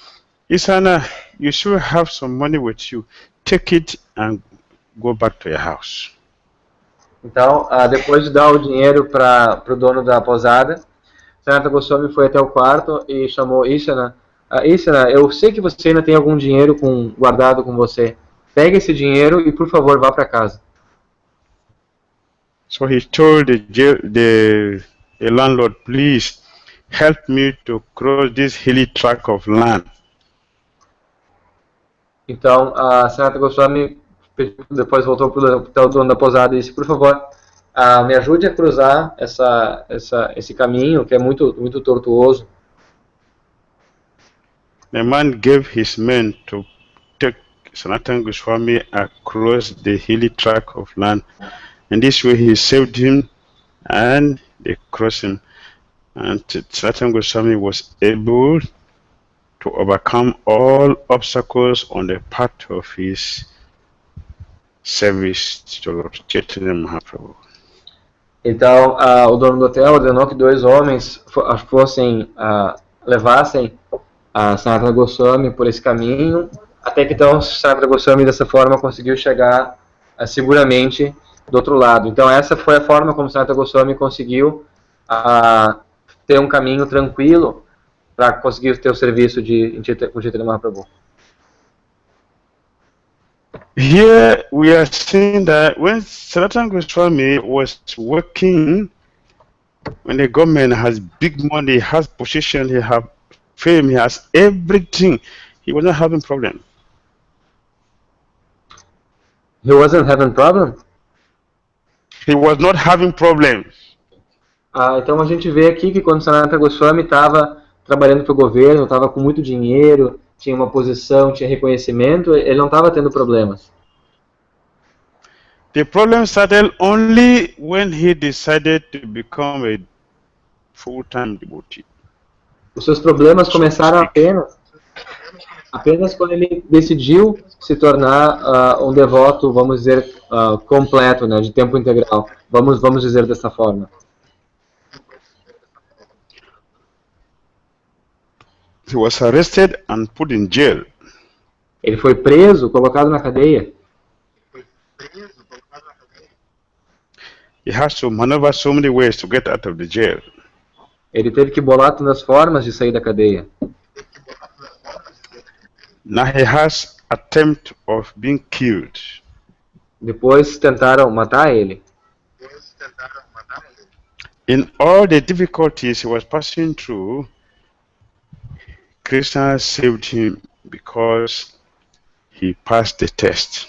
"Isana, you should have some money with you. Take it and go back to your house." Então, depois de dar o dinheiro para o dono da posada, Sanatana Goswami foi até o quarto e chamou Isana. Isana, eu sei que você ainda tem algum dinheiro guardado com você. Pegue esse dinheiro e, por favor, vá para casa. So he told the landlord, "Please help me to cross this hilly tract of land." Então, a Sanatana Goswami depois voltou para o dono da posada e disse: por favor, me ajude a cruzar esse caminho que é muito, muito tortuoso. The man gave his men to take Sanatana Goswami across the hilly tract of land. In this way, he saved him and they crossed him. And Sanatana Goswami was able to overcome all obstacles on the path of his service to Lord Chaitanya Mahaprabhu. Então, o dono do hotel ordenou que dois homens levassem a Sanatana Goswami por esse caminho, até que então Sanatana Goswami dessa forma conseguiu chegar seguramente do outro lado. Então essa foi a forma como Sanatana Goswami conseguiu ter um caminho tranquilo para conseguir ter o serviço com Chaitanya Mahaprabhu. Here we are seeing that when Sanatana Goswami was working, when the government has big money, has position, he has fame, he has everything, he was not having problem. He wasn't having problem? He was not having problems. Então a gente vê aqui que quando Sanatana Goswami estava trabalhando para o governo, estava com muito dinheiro, tinha uma posição, tinha reconhecimento, ele não estava tendo problemas. The problem started only when he decided to become a full-time devotee. Os seus problemas começaram apenas quando ele decidiu se tornar um devoto, vamos dizer, completo, né, de tempo integral. Vamos dizer dessa forma. He was arrested and put in jail. Ele foi preso, colocado na cadeia. He has to maneuver so many ways to get out of the jail. Ele teve que bolar tantas formas de sair da cadeia. Now he has attempt of being killed. Depois tentaram matar ele. In all the difficulties he was passing through, Krishna saved him because he passed the test.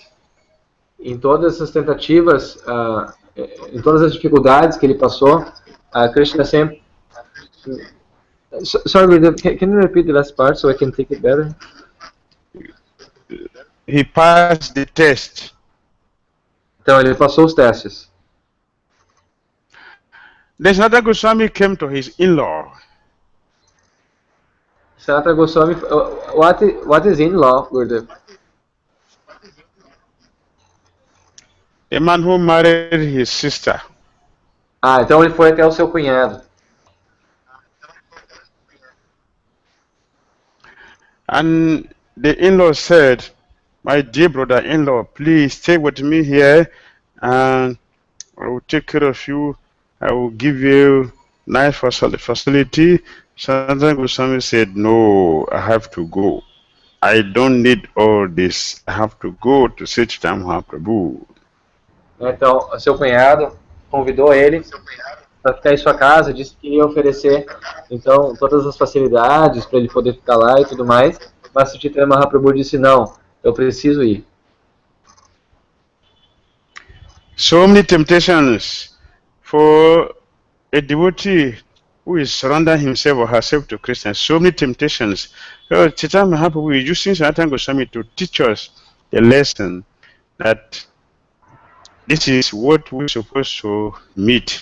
Em todas essas tentativas, em todas as dificuldades que ele passou, Krishna sempre... Sorry, can you repeat the last part so I can take it better? He passed the test. Então, ele passou os testes. Then Sanatana Goswami came to his in-law. Sanatana Goswami, what is in-law, Gurudev? A man who married his sister. Então ele foi até o seu cunhado. And the in-law said, my dear brother-in-law, please stay with me here and I will take care of you. I will give you nice facility. Sanatana Goswami said, no, I have to go. I don't need all this. I have to go to Chaitanya Mahaprabhu. Então, o seu cunhado convidou ele para ficar em sua casa, disse que ia oferecer então todas as facilidades para ele poder ficar lá e tudo mais, mas o Chaitanya Mahaprabhu disse não, eu preciso ir. So many temptations for a devotee who is surrendering himself or herself to Krishna. So many temptations. So Chaitanya Mahaprabhu is using Sanatana Goswami to teach us the lesson that this is what we're supposed to meet,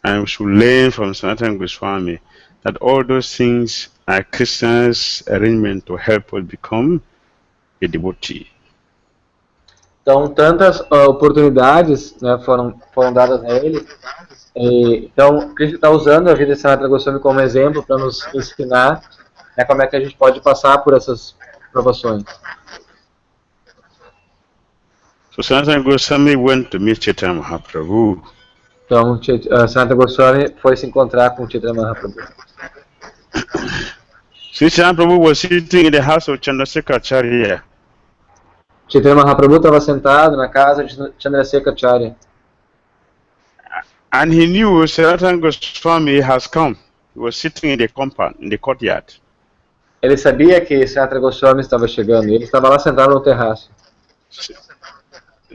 and we should learn from Sanatana Goswami that all those things are Krishna's arrangement to help us become a devotee. Então, tantas oportunidades, né, foram dadas a ele. Então, Krishna está usando a vida de Sanatana Goswami como exemplo para nos ensinar, né, como é que a gente pode passar por essas provações. So Sanatana Goswami went to meet Chaitanya Mahaprabhu. Então, Sanatana Goswami foi se encontrar com Chaitanya Mahaprabhu. Chaitanya Mahaprabhu was sitting in the house of Chandrasekhar. Chaitanya Mahaprabhu estava sentado na casa de Chandrasekhar. And he knew Sanatana Goswami has come. He was sitting in the compound, in the courtyard. Ele sabia que Sanatana Goswami estava chegando e ele estava lá sentado no terraço.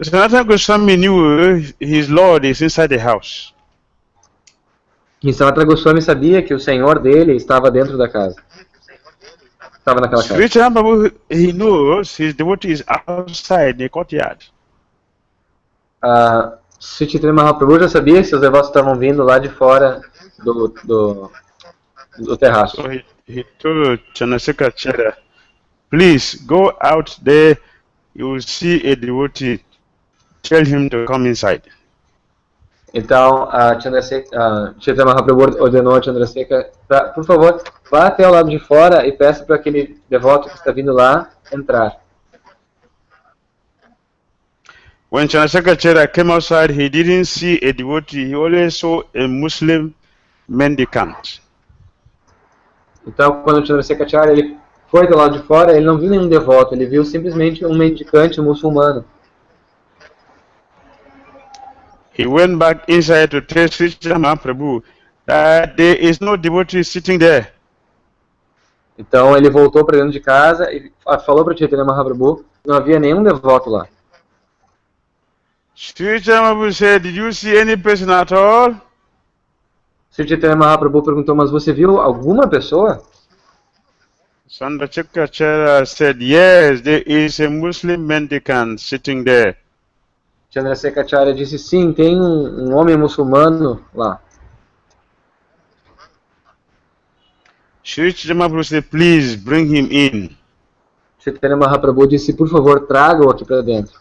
Sanatana Goswami knew his Lord is inside the house. E Sanatana Goswami sabia que o Senhor dele estava dentro da casa. Estava naquela casa. Chaitanya Mahaprabhu, he knows his devotee is outside the courtyard. Chaitanya Mahaprabhu já sabia que seus devotos estavam vindo lá de fora do terraço. So he told Chandrasekhar, please go out there, you will see a devotee. Tell him to come inside. Então, Chaitanya Mahaprabhu ordenou a Chandrasekhar, por favor, vá até o lado de fora e peça para aquele devoto que está vindo lá entrar. When Chandrasekhar came outside, he didn't see a devotee, he only saw a Muslim mendicant. Então, quando Chandrasekhar ele foi do lado de fora, ele não viu nenhum devoto, ele viu simplesmente um mendicante muçulmano. He went back inside to tell Sri Mahaprabhu that there is no devotee sitting there. Então ele voltou para dentro de casa e falou para Chaitanya Mahaprabhu que não havia nenhum devoto lá. Sri Mahaprabhu said, did you see any person at all? Sri Chaitanya Mahaprabhu perguntou, mas você viu alguma pessoa? Chandrasekhara said, yes, there is a Muslim mendicant sitting there. Chandrasekhara disse, sim, tem um homem muçulmano lá. Sri Chaitanya Mahaprabhu said, please bring him in. Chaitanya Mahaprabhu disse, por favor, traga-o aqui para dentro.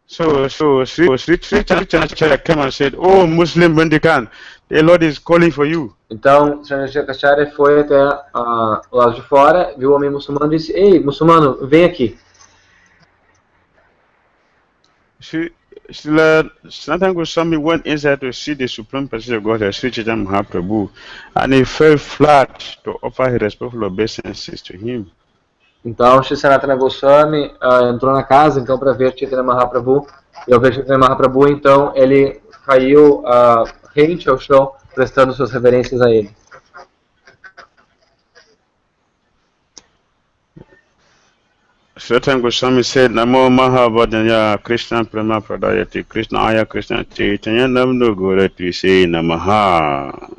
So Sri Chaitanya came and said, oh, Muslim mendicant, the Lord is calling for you. Então, Chandrasekhara foi até o lado de fora, viu o homem muçulmano e disse, ei, muçulmano, vem aqui. Srila Sanatana Goswami went inside to see the Supreme Personality of Godhead, Sri Chaitanya Mahaprabhu, and he fell flat to offer his respectful obeisances to him. Então, Sri Sanatana Goswami entrou na casa então para ver Chaitanya Mahaprabhu, e ao ver Chaitanya Mahaprabhu, então ele caiu rente ao chão, prestando suas reverências a ele. Sanatana Goswami said, Namo Mahabhadanya Krishna Prema Pradayati Krishna Aya Krishna Chaitanya Namno Gorati Say Namaha.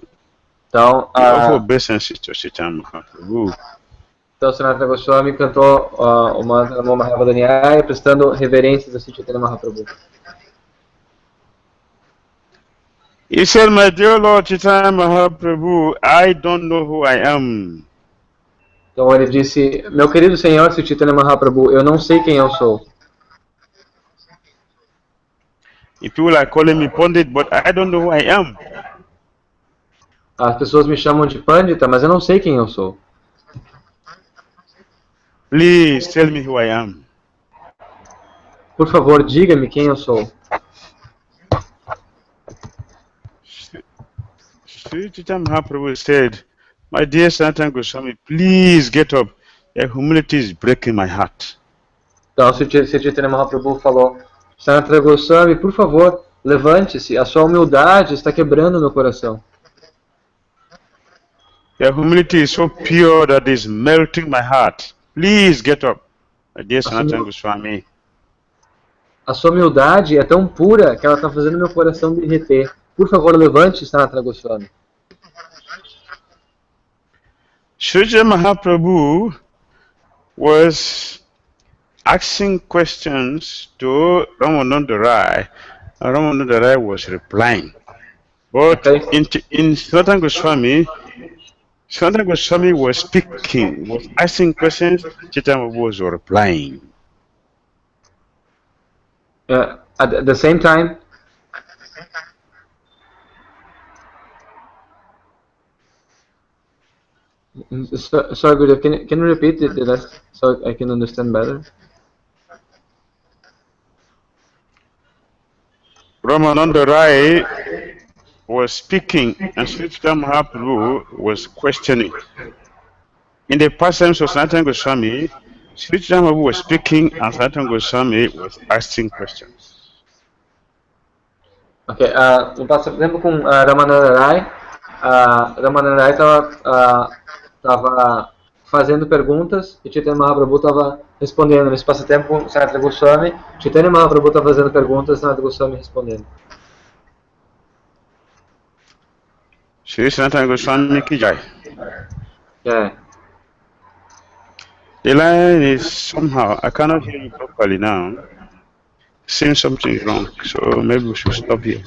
Então, He offered obeisances to Chaitanya Mahaprabhu. Então, Sanatana Goswami cantou o mantra Namo Mahabhadanya, prestando reverências a Chaitanya Mahaprabhu. He said, my dear Lord Chaitanya Mahaprabhu, I don't know who I am. Então ele disse, meu querido Senhor Sri Chaitanya Mahaprabhu, eu não sei quem eu sou. If people are calling me Pandit, but I don't know who I am. As pessoas me chamam de Pandita, mas eu não sei quem eu sou. Please tell me who I am. Por favor, diga-me quem eu sou. Sri Chaitanya Mahaprabhu said, my dear Sanatana Goswami, please get up. Your humility is breaking my heart. Então, Sri Chaitanya Mahaprabhu falou, Sanatana Goswami, por favor, levante-se, a sua humildade está quebrando meu coração. Your humility is so pure that is melting my heart. Please get up. My dear Sanatana Goswami. A sua humildade é tão pura que ela está fazendo meu coração derreter. Por favor, levante-se, Sanatana Goswami. Sri Chaitanya Mahaprabhu was asking questions to Ramananda Rai, and Ramananda Rai was replying. But in Sanatana Goswami was speaking, was asking questions, Chaitanya Mahaprabhu was replying. At the same time, sorry, Gurudev, can you repeat the rest so I can understand better? Ramananda Rai was speaking and Sri Chaitanya Mahaprabhu was questioning. In the pastimes of Sanatana Goswami, Sri Chaitanya Mahaprabhu was speaking and Sanatana Goswami was asking questions. Ok, no passatempo com Ramananda Rai, Ramananda Rai estava fazendo perguntas e Chaitanya Mahaprabhu estava respondendo. Nesse passatempo com Sanatana Goswami, Chaitanya Mahaprabhu estava fazendo perguntas e Sanatana Goswami respondendo. Sri Sanatana Goswami ki jai. Yeah. The line is somehow, I cannot hear you properly now. Seems something is wrong, so maybe we should stop here.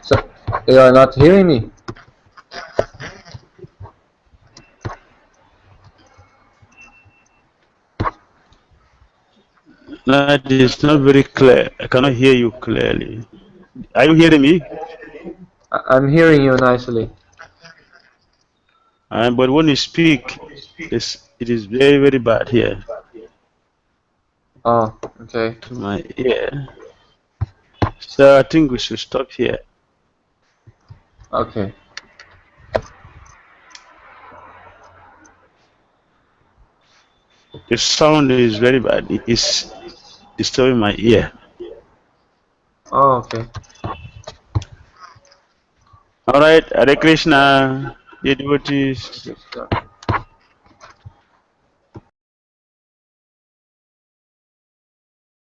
So, you are not hearing me? No, it is not very clear. I cannot hear you clearly. Are you hearing me? I'm hearing you nicely. But when you speak, it is very, very bad here. Oh, okay. To my ear. So I think we should stop here. Okay. The sound is very bad. It is disturbing my ear. Oh, okay. Alright, Hare Krishna, dear devotees.